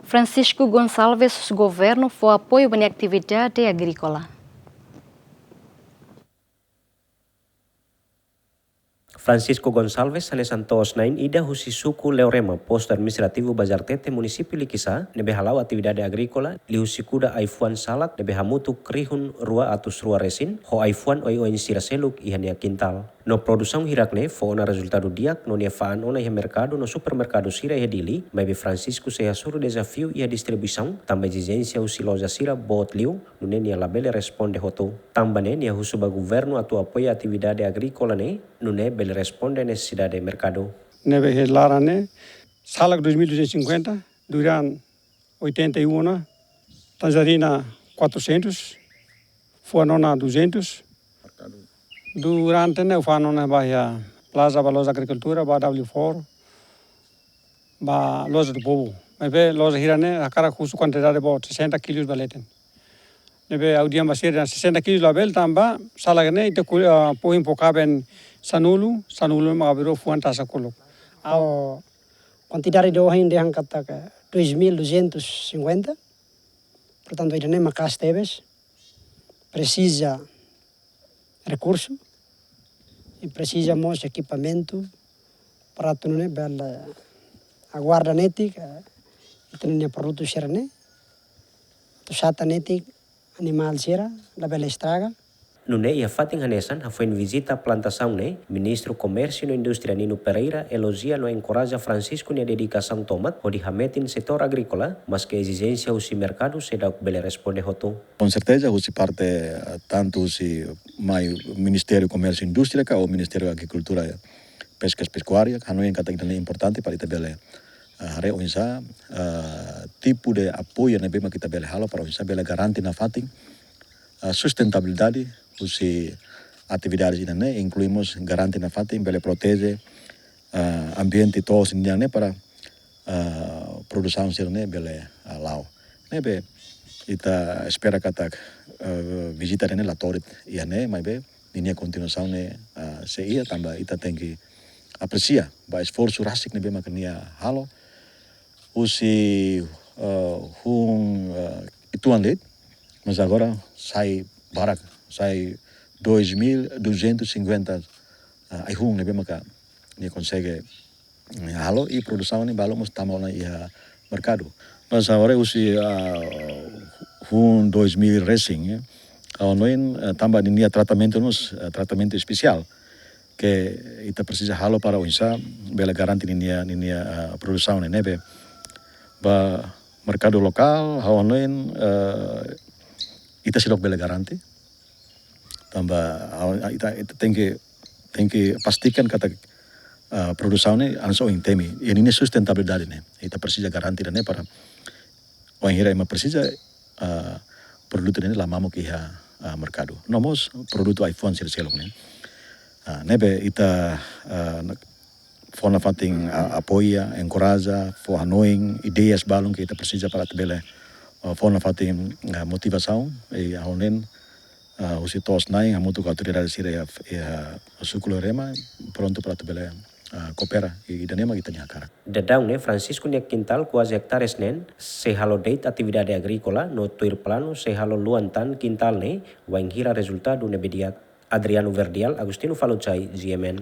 Francisco Gonçalves, governo for apoio à atividade agrícola. Francisco Gonçalves ane santos nain ida husi suku Leorema, posto administrativo Bazar Tete, município Likisa, nebe halau atividade agrícola, li husi kuda aifuan salat, nebe hamutu krihun rua atus rua resin, ho aifuan oi insira seluk ihania quintal. No produção hirakne, fo na resultado diak, no nia faan ona ia mercado, no supermercado sira ia dili, mebe Francisco se suru desafio ia distribuição, também exigência husi loja sira bot liu, no nia labele responde hoto. Tambane nia husu ba governo atu apoia atividade agrícola ne, no bele responde a necessidade de mercado. Neve larane, salak 2250, duran 81, tangerina 400, fuanona 200. Durante ne ufanona bahia plaza ba loja agricultura ba W4 ba loja do povo. Neve loja hirane akara khusu quantidade ba 60 quilos baleten. Neve audiam basir 60 quilos label tamba salagane ite poim pokaben sanulu magabiro fuan tasa kolok. Quantidade de hoje yang kata 2.250. Portanto, ainda nem macas teves. Precisa recurso e precisamos equipamento para tu não bela aguarda netik itu nih produto serane tu sata netik animal sera la bela estraga. Nune ia fating hanesan foi em visita a plantação ne, ministro Comércio e Indústria Nino Pereira elogia no encoraja Francisco na dedicação tomat o de hametin setor agrícola, mas que exigência o mercado se dá bele responde hoto. Com certeza, o parte tanto se mai Ministério Comércio e Indústria que o Ministério Agricultura e Pesca e Pecuária, que não é um importante para bele hare onsa tipo de apoio na bema kita bele halo para onsa bele garanti na fating sustentabilidade os atividades ini incluímos garanti na fating bele protege ambiente todos ini para produção sirne bele lau nebe ita espera kata visita ini latorit iane mai be ini continuação ne se ia tambah ita tengi aprecia ba esforço rasik nebe makania halo usi ituan led mas agora sai barak sai 2.250 aihung nebe maka ni consegue halo e produção ni balo mos tamal na ia mercado mas agora usi 2.000 racing kalau noin tambah ni tratamento nos tratamento especial que ita precisa halo para onsa bela garanti ni produção ni nebe ba mercado lokal hawan noin ita silok bela garanti tambah ita tem que pastikan kata produção ne anso in temi ini sustentabilidade ne ita precisa garanti ne para o hira ima precisa produto ne la mamo que mercado nomos produto iPhone selok ne nebe ita fona fating apoia encoraja for anoing ideias balong que ita precisa para bele fona fating motivação e ahonen usi tos naing hamutu ka autoridade sira ya sukulo rema pronto para bele coopera e danema kita nyakara. Dadang ne Francisco nia quintal quase hectares nen se halo date atividade agrícola no tuir plano se halo luantan quintal ne wainghira resultado ne bediat Adriano Verdial Agustino Falucai GMN.